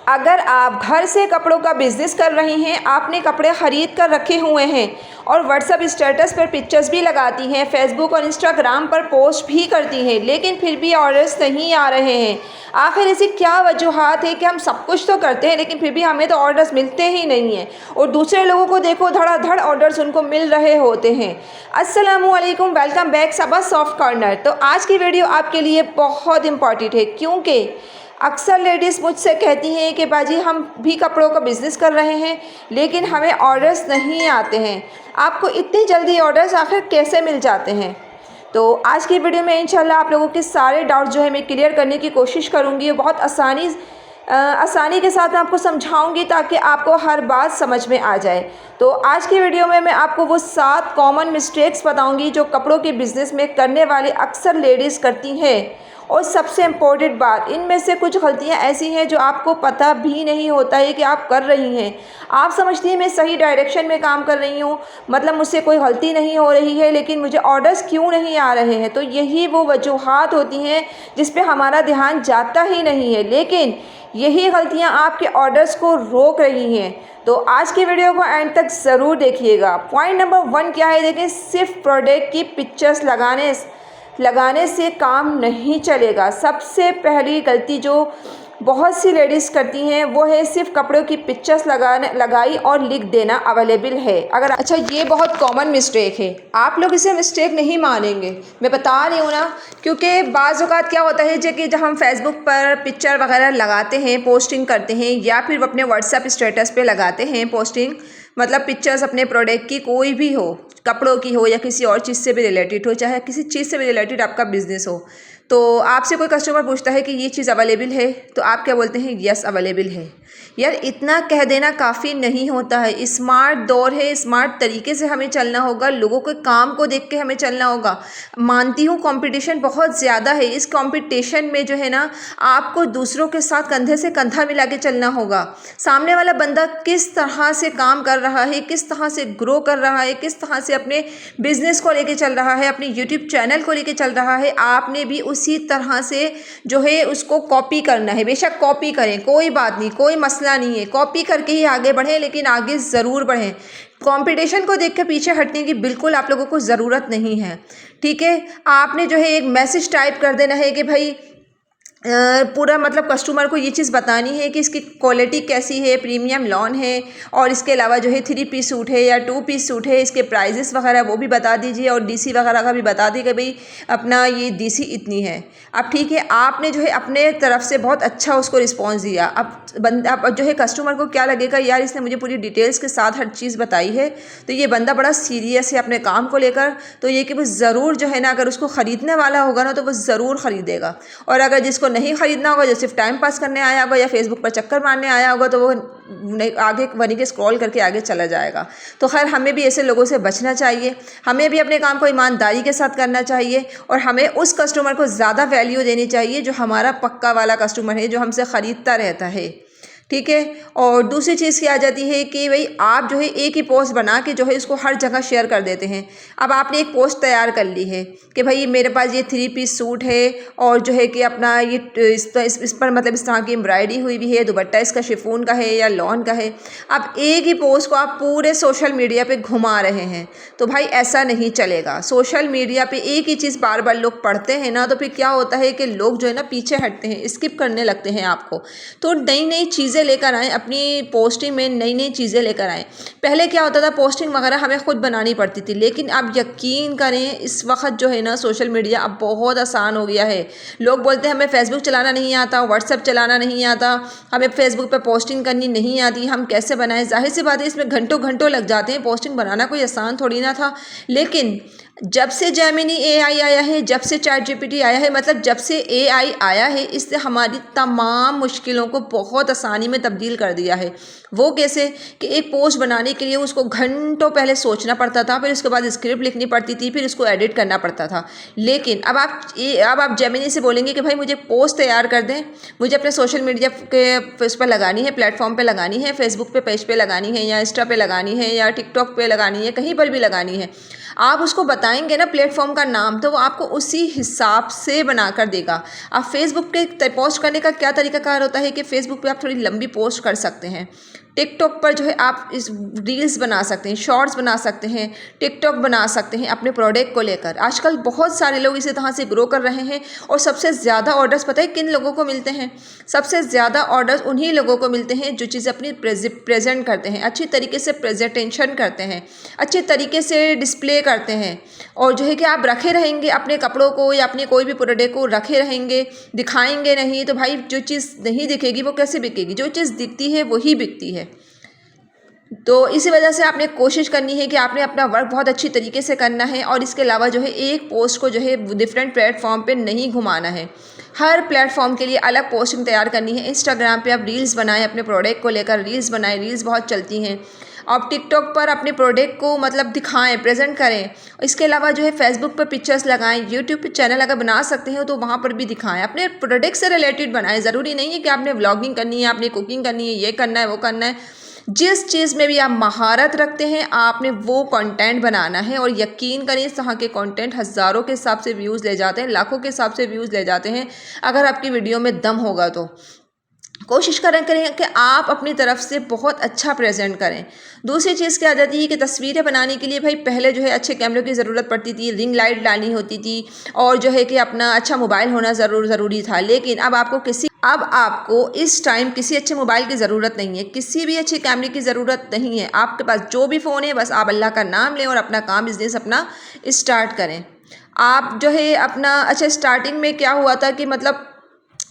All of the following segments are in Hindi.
अगर आप घर से कपड़ों का बिज़नेस कर रही हैं, आपने कपड़े ख़रीद कर रखे हुए हैं और व्हाट्सएप स्टेटस पर पिक्चर्स भी लगाती हैं, फेसबुक और इंस्टाग्राम पर पोस्ट भी करती हैं, लेकिन फिर भी ऑर्डर्स नहीं आ रहे हैं। आखिर ऐसी क्या वजूहात है कि हम सब कुछ तो करते हैं लेकिन फिर भी हमें तो ऑर्डर्स मिलते ही नहीं हैं, और दूसरे लोगों को देखो धड़ाधड़ ऑर्डर्स उनको मिल रहे होते हैं। अस्सलामुअलैकुम, वेलकम बैक सबा सॉफ्ट कॉर्नर। तो आज की वीडियो आपके लिए बहुत इंपॉर्टेंट है, क्योंकि अक्सर लेडीज़ मुझसे कहती हैं कि बाजी हम भी कपड़ों का बिज़नेस कर रहे हैं लेकिन हमें ऑर्डर्स नहीं आते हैं। आपको इतनी जल्दी ऑर्डर्स आखिर कैसे मिल जाते हैं? तो आज की वीडियो में इंशाल्लाह आप लोगों के सारे डाउट्स जो है मैं क्लियर करने की कोशिश करूँगी। बहुत आसानी के साथ मैं आपको समझाऊंगी ताकि आपको हर बात समझ में आ जाए। तो आज की वीडियो में मैं आपको वो 7 कॉमन मिस्टेक्स बताऊंगी जो कपड़ों के बिज़नेस में करने वाली अक्सर लेडीज़ करती हैं। और सबसे इम्पोर्टेंट बात, इनमें से कुछ गलतियां ऐसी हैं जो आपको पता भी नहीं होता है कि आप कर रही हैं। आप समझती हैं मैं सही डायरेक्शन में काम कर रही हूँ, मतलब मुझसे कोई गलती नहीं हो रही है, लेकिन मुझे ऑर्डर्स क्यों नहीं आ रहे हैं। तो यही वो वजूहात होती हैं जिस पे हमारा ध्यान जाता ही नहीं है, लेकिन यही गलतियां आपके ऑर्डर्स को रोक रही हैं। तो आज की वीडियो को एंड तक ज़रूर देखिएगा। पॉइंट नंबर 1 क्या है, देखें, सिर्फ प्रोडक्ट की पिक्चर्स लगाने से काम नहीं चलेगा। सबसे पहली गलती जो बहुत सी लेडीज़ करती हैं वो है सिर्फ कपड़ों की पिक्चर्स लगाई और लिख देना अवेलेबल है। अच्छा, ये बहुत कॉमन मिस्टेक है, आप लोग इसे मिस्टेक नहीं मानेंगे, मैं बता रही हूँ ना, क्योंकि बाज़ औक़ात क्या होता है कि जब हम फेसबुक पर पिक्चर वगैरह लगाते हैं, पोस्टिंग करते हैं, या फिर अपने व्हाट्सएप स्टेटस पे लगाते हैं पोस्टिंग, मतलब पिक्चर्स अपने प्रोडक्ट की, कोई भी हो, कपड़ों की हो या किसी और चीज़ से भी रिलेटेड हो, चाहे किसी चीज़ से भी रिलेटेड आपका बिज़नेस हो, तो आपसे कोई कस्टमर पूछता है कि ये चीज़ अवेलेबल है, तो आप क्या बोलते हैं? यस अवेलेबल है। यार, इतना कह देना काफ़ी नहीं होता है। स्मार्ट दौर है, स्मार्ट तरीके से हमें चलना होगा, लोगों के काम को देख के हमें चलना होगा। मानती हूँ कंपटीशन बहुत ज़्यादा है, इस कंपटीशन में जो है ना, आपको दूसरों के साथ कंधे से कंधा मिला के चलना होगा। सामने वाला बंदा किस तरह से काम कर रहा है, किस तरह से ग्रो कर रहा है, किस तरह से अपने बिजनेस को लेके चल रहा है, अपने यूट्यूब चैनल को लेके चल रहा है, आपने भी उसी तरह से जो है उसको कॉपी करना है। बेशक कॉपी करें, कोई बात नहीं, कोई मसला नहीं है, कॉपी करके ही आगे बढ़ें, लेकिन आगे ज़रूर बढ़ें। कंपटीशन को देख के पीछे हटने की बिल्कुल आप लोगों को ज़रूरत नहीं है, ठीक है। आपने जो है एक मैसेज टाइप कर देना है कि भाई पूरा, मतलब कस्टमर को ये चीज़ बतानी है कि इसकी क्वालिटी कैसी है, प्रीमियम लॉन है, और इसके अलावा जो है 3 पीस सूट है या 2 पीस सूट है, इसके प्राइजेस वगैरह वो भी बता दीजिए, और डीसी वगैरह का भी बता दीजिए कि भाई अपना ये डीसी इतनी है। अब ठीक है, आपने जो है अपने तरफ से बहुत अच्छा उसको रिस्पॉन्स दिया। अब जो है कस्टमर को क्या लगेगा, यार इसने मुझे पूरी डिटेल्स के साथ हर चीज़ बताई है, तो ये बंदा बड़ा सीरियस है अपने काम को लेकर, तो ये कि वो ज़रूर जो है ना, अगर उसको ख़रीदने वाला होगा ना तो वो ज़रूर ख़रीदेगा। और अगर जिसको नहीं ख़रीदना होगा, जो सिर्फ टाइम पास करने आया होगा या फेसबुक पर चक्कर मारने आया होगा, तो वो आगे वहीं के स्क्रॉल करके आगे चला जाएगा। तो खैर, हमें भी ऐसे लोगों से बचना चाहिए, हमें भी अपने काम को ईमानदारी के साथ करना चाहिए, और हमें उस कस्टमर को ज़्यादा वैल्यू देनी चाहिए जो हमारा पक्का वाला कस्टमर है, जो हमसे ख़रीदता रहता है, ठीक है। और दूसरी चीज़ क्या आ जाती है कि भाई आप जो है एक ही पोस्ट बना के जो है इसको हर जगह शेयर कर देते हैं। अब आपने एक पोस्ट तैयार कर ली है कि भाई मेरे पास ये 3 पीस सूट है, और जो है कि अपना ये इस पर मतलब इस तरह की एम्ब्रॉयडरी हुई भी है, दुपट्टा इसका शिफॉन का है या लॉन का है। अब एक ही पोस्ट को आप पूरे सोशल मीडिया पे घुमा रहे हैं, तो भाई ऐसा नहीं चलेगा। सोशल मीडिया पे एक ही चीज़ बार बार लोग पढ़ते हैं ना, तो फिर क्या होता है कि लोग जो है ना पीछे हटते हैं, स्किप करने लगते हैं आपको। तो नई नई चीज़ें लेकर आएँ, अपनी पोस्टिंग में नई नई चीज़ें लेकर आएँ। पहले क्या होता था, पोस्टिंग वगैरह हमें खुद बनानी पड़ती थी, लेकिन अब यकीन करें इस वक्त जो है ना सोशल मीडिया अब बहुत आसान हो गया है। लोग बोलते हैं हमें फेसबुक चलाना नहीं आता, व्हाट्सएप चलाना नहीं आता, हमें फेसबुक पे पोस्टिंग करनी नहीं आती, हम कैसे बनाएं। जाहिर सी बात है इसमें घंटों घंटों लग जाते हैं, पोस्टिंग बनाना कोई आसान थोड़ी ना था। लेकिन जब से जेमिनी एआई आया है, जब से चैट जीपीटी आया है, मतलब जब से एआई आया है, इससे हमारी तमाम मुश्किलों को बहुत आसानी में तब्दील कर दिया है। वो कैसे कि एक पोस्ट बनाने के लिए उसको घंटों पहले सोचना पड़ता था, फिर उसके बाद स्क्रिप्ट लिखनी पड़ती थी, फिर उसको एडिट करना पड़ता था। लेकिन अब आप जेमिनी से बोलेंगे कि भाई मुझे पोस्ट तैयार कर दें, मुझे अपने सोशल मीडिया के उस पर लगानी है, प्लेटफॉर्म पे लगानी है, फेसबुक पे पेज पे लगानी है, या इंस्टा पे लगानी है, या टिकटॉक पे लगानी है, कहीं पर भी लगानी है। आप उसको बताएंगे ना प्लेटफॉर्म का नाम, तो वो आपको उसी हिसाब से बना कर देगा। आप फेसबुक पे पोस्ट करने का क्या तरीकाकार होता है कि फेसबुक पे आप थोड़ी लंबी पोस्ट कर सकते हैं। टिकटॉक पर जो है आप इस रील्स बना सकते हैं, शॉर्ट्स बना सकते हैं, टिकटॉक बना सकते हैं अपने प्रोडक्ट को लेकर। आजकल बहुत सारे लोग इसी तरह से ग्रो कर रहे हैं और सबसे ज़्यादा ऑर्डर्स पता है किन लोगों को मिलते हैं? सबसे ज़्यादा ऑर्डर्स उन्हीं लोगों को मिलते हैं जो चीज़ अपनी प्रेजेंट करते हैं, अच्छी तरीके से प्रेजेंटेशन करते हैं, अच्छे तरीके से डिस्प्ले करते हैं। और जो है कि आप रखे रहेंगे अपने कपड़ों को या अपने कोई भी प्रोडक्ट को रखे रहेंगे, दिखाएंगे नहीं, तो भाई जो चीज़ नहीं दिखेगी वो कैसे बिकेगी? जो चीज़ दिखती है वही बिकती है। तो इसी वजह से आपने कोशिश करनी है कि आपने अपना वर्क बहुत अच्छी तरीके से करना है और इसके अलावा जो है एक पोस्ट को जो है डिफरेंट प्लेटफॉर्म पे नहीं घुमाना है। हर प्लेटफॉर्म के लिए अलग पोस्टिंग तैयार करनी है। इंस्टाग्राम पे आप रील्स बनाएं, अपने प्रोडक्ट को लेकर रील्स बनाएं, रील्स बहुत चलती हैं। आप टिकटॉक पर अपने प्रोडक्ट को मतलब दिखाएं, प्रेजेंट करें। इसके अलावा जो है फेसबुक पर पिक्चर्स लगाएं, यूट्यूब पे चैनल अगर बना सकते हैं तो वहाँ पर भी दिखाएं, अपने प्रोडक्ट से रिलेटेड बनाएं। ज़रूरी नहीं है कि आपने व्लॉगिंग करनी है, आपने कुकिंग करनी है, ये करना है, वो करना है। जिस चीज़ में भी आप महारत रखते हैं आपने वो कंटेंट बनाना है। और यकीन करें इस तरह के कंटेंट हज़ारों के हिसाब से व्यूज़ ले जाते हैं, लाखों के हिसाब से व्यूज़ ले जाते हैं अगर आपकी वीडियो में दम होगा तो। कोशिश करें कि आप अपनी तरफ से बहुत अच्छा प्रेजेंट करें। दूसरी चीज़ क्या आ जाती है कि तस्वीरें बनाने के लिए भाई पहले जो है अच्छे कैमरे की ज़रूरत पड़ती थी, रिंग लाइट डालनी होती थी और जो है कि अपना अच्छा मोबाइल होना ज़रूरी था। लेकिन अब आपको इस टाइम किसी अच्छे मोबाइल की ज़रूरत नहीं है, किसी भी अच्छे कैमरे की ज़रूरत नहीं है। आपके पास जो भी फ़ोन है बस आप अल्लाह का नाम लें और अपना काम बिजनेस अपना स्टार्ट करें। आप जो है अपना अच्छा स्टार्टिंग में क्या हुआ था कि मतलब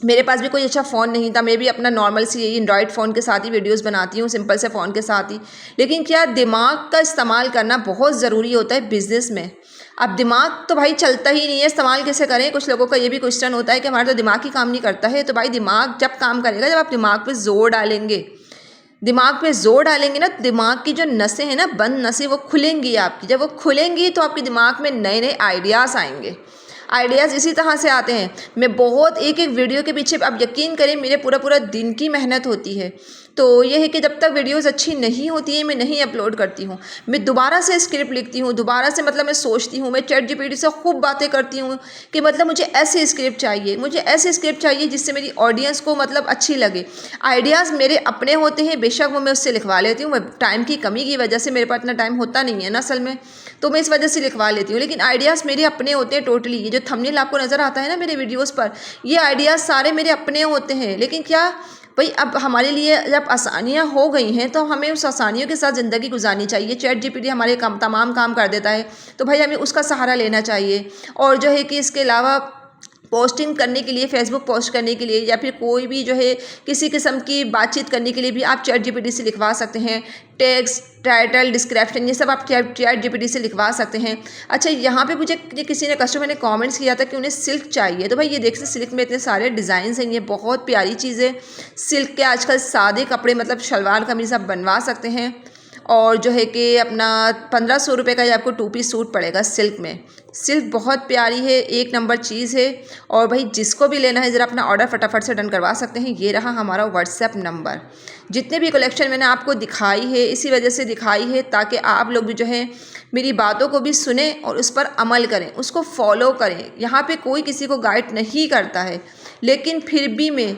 मेरे पास भी कोई अच्छा फ़ोन नहीं था, मैं भी अपना नॉर्मल सी यही एंड्रॉयड फ़ोन के साथ ही वीडियोस बनाती हूँ, सिंपल से फ़ोन के साथ ही। लेकिन क्या दिमाग का इस्तेमाल करना बहुत ज़रूरी होता है बिज़नेस में। अब दिमाग तो भाई चलता ही नहीं है, इस्तेमाल कैसे करें? कुछ लोगों का ये भी क्वेश्चन होता है कि हमारा तो दिमाग ही काम नहीं करता है। तो भाई दिमाग जब काम करेगा जब आप दिमाग पे ज़ोर डालेंगे। दिमाग पे ज़ोर डालेंगे ना, दिमाग की जो नसें हैं ना, बंद नसें, वो खुलेंगी आपकी। जब वो खुलेंगी तो आपके दिमाग में नए नए आइडियाज़ आएंगे। आइडियाज़ इसी तरह से आते हैं। मैं बहुत एक वीडियो के पीछे आप यकीन करें मेरे पूरा दिन की मेहनत होती है। तो ये है कि जब तक वीडियोस अच्छी नहीं होती हैं मैं नहीं अपलोड करती हूँ। मैं दोबारा से स्क्रिप्ट लिखती हूँ, दोबारा से मतलब मैं सोचती हूँ, मैं चैट जीपीटी से खूब बातें करती हूँ कि मतलब मुझे ऐसी स्क्रिप्ट चाहिए, मुझे ऐसी स्क्रिप्ट चाहिए जिससे मेरी ऑडियंस को मतलब अच्छी लगे। आइडियाज़ मेरे अपने होते हैं, बेशक वो मैं उससे लिखवा लेती हूँ। टाइम की कमी की वजह से मेरे पास इतना टाइम होता नहीं है ना असल में, तो मैं इस वजह से लिखवा लेती हूँ। लेकिन आइडियाज़ मेरे अपने होते हैं टोटली। ये जो थंबनेल आपको नज़र आता है ना मेरे वीडियोस पर, ये आइडियाज़ सारे मेरे अपने होते हैं। लेकिन क्या भाई अब हमारे लिए जब आसानियाँ हो गई हैं तो हमें उस आसानियों के साथ ज़िंदगी गुजारनी चाहिए। चैट जीपीटी हमारे तमाम काम कर देता है, तो भाई हमें उसका सहारा लेना चाहिए। और जो है कि इसके अलावा पोस्टिंग करने के लिए, फेसबुक पोस्ट करने के लिए या फिर कोई भी जो है किसी किस्म की बातचीत करने के लिए भी आप चैट जीपीटी से लिखवा सकते हैं। टेक्स्ट, टाइटल, डिस्क्रिप्शन, ये सब आप चैट जीपीटी से लिखवा सकते हैं। अच्छा, यहाँ पे मुझे किसी ने कस्टमर ने कमेंट्स किया था कि उन्हें सिल्क चाहिए, तो भाई ये देख सकते सिल्क में इतने सारे डिज़ाइन हैं, ये बहुत प्यारी चीज़ है। सिल्क के आजकल सादे कपड़े मतलब शलवार कमीज आप बनवा सकते हैं। और जो है कि अपना 1500 रुपये का ये आपको 2 पीस सूट पड़ेगा सिल्क में। सिल्क बहुत प्यारी है, एक नंबर चीज़ है। और भाई जिसको भी लेना है ज़रा अपना ऑर्डर फटाफट से डन करवा सकते हैं। ये रहा हमारा व्हाट्सएप नंबर। जितने भी कलेक्शन मैंने आपको दिखाई है इसी वजह से दिखाई है ताकि आप लोग भी जो है मेरी बातों को भी सुने और उस पर अमल करें, उसको फॉलो करें। यहाँ पे कोई किसी को गाइड नहीं करता है, लेकिन फिर भी मैं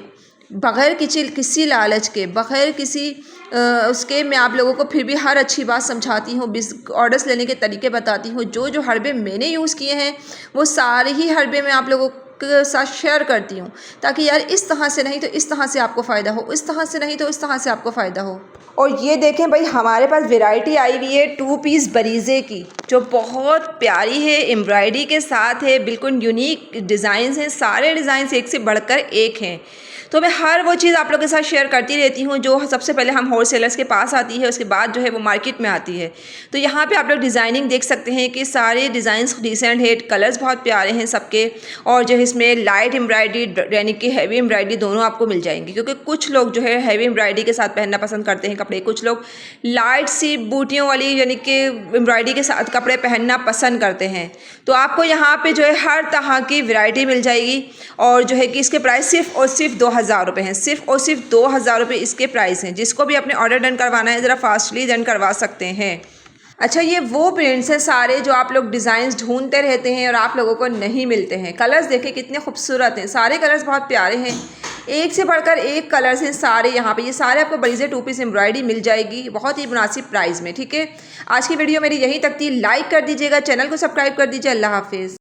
बग़ैर किसी लालच के, बग़ैर किसी उसके मैं आप लोगों को फिर भी हर अच्छी बात समझाती हूँ, ऑर्डर्स लेने के तरीके बताती हूँ। जो हरबे मैंने यूज़ किए हैं वो सारे ही हरबे मैं आप लोगों के साथ शेयर करती हूँ, ताकि यार इस तरह से नहीं तो इस तरह से आपको फ़ायदा हो, इस तरह से नहीं तो इस तरह से आपको फ़ायदा हो। और ये देखें भाई हमारे पास वैरायटी आई हुई है 2 पीस बरीज़े की, जो बहुत प्यारी है, एम्ब्रॉयडरी के साथ है, बिल्कुल यूनिक डिज़ाइंस हैं, सारे डिज़ाइंस एक से बढ़कर एक हैं। तो मैं हर वो चीज़ आप लोगों के साथ शेयर करती रहती हूँ जो सबसे पहले हम होलसेलर्स के पास आती है, उसके बाद जो है वो मार्केट में आती है। तो यहाँ पे आप लोग डिज़ाइनिंग देख सकते हैं कि सारे डिज़ाइंस डिसेंट है, कलर्स बहुत प्यारे हैं सबके। और जो है इसमें लाइट एम्ब्रॉयडरी यानी कि हैवी एम्ब्रॉयडरी दोनों आपको मिल जाएंगी, क्योंकि कुछ लोग जो है हैवी एम्ब्रॉयडरी के साथ पहनना पसंद करते हैं कपड़े, कुछ लोग लाइट सी बूटियों वाली यानी कि एम्ब्रॉयडरी के साथ कपड़े पहनना पसंद करते हैं। तो आपको यहाँ पर जो है हर तरह की वैरायटी मिल जाएगी। और जो है कि इसके प्राइस सिर्फ और सिर्फ 2000 रुपये हैं, सिर्फ और सिर्फ 2000 रुपये इसके प्राइस हैं। जिसको भी अपने ऑर्डर डन करवाना है ज़रा फास्टली डन करवा सकते हैं। अच्छा, ये वो प्रिंट्स हैं सारे जो आप लोग डिज़ाइंस ढूंढते रहते हैं और आप लोगों को नहीं मिलते हैं। कलर्स देखिए कितने खूबसूरत हैं, सारे कलर्स बहुत प्यारे हैं, एक से बढ़कर एक कलर्स हैं सारे यहाँ पे। ये सारे आपको बरीज़े 2 पीस एम्ब्रॉयडरी मिल जाएगी बहुत ही मुनासिब प्राइस में। ठीक है, आज की वीडियो मेरी यहीं तक थी। लाइक कर दीजिएगा, चैनल को सब्सक्राइब कर दीजिए। अल्लाह हाफिज़।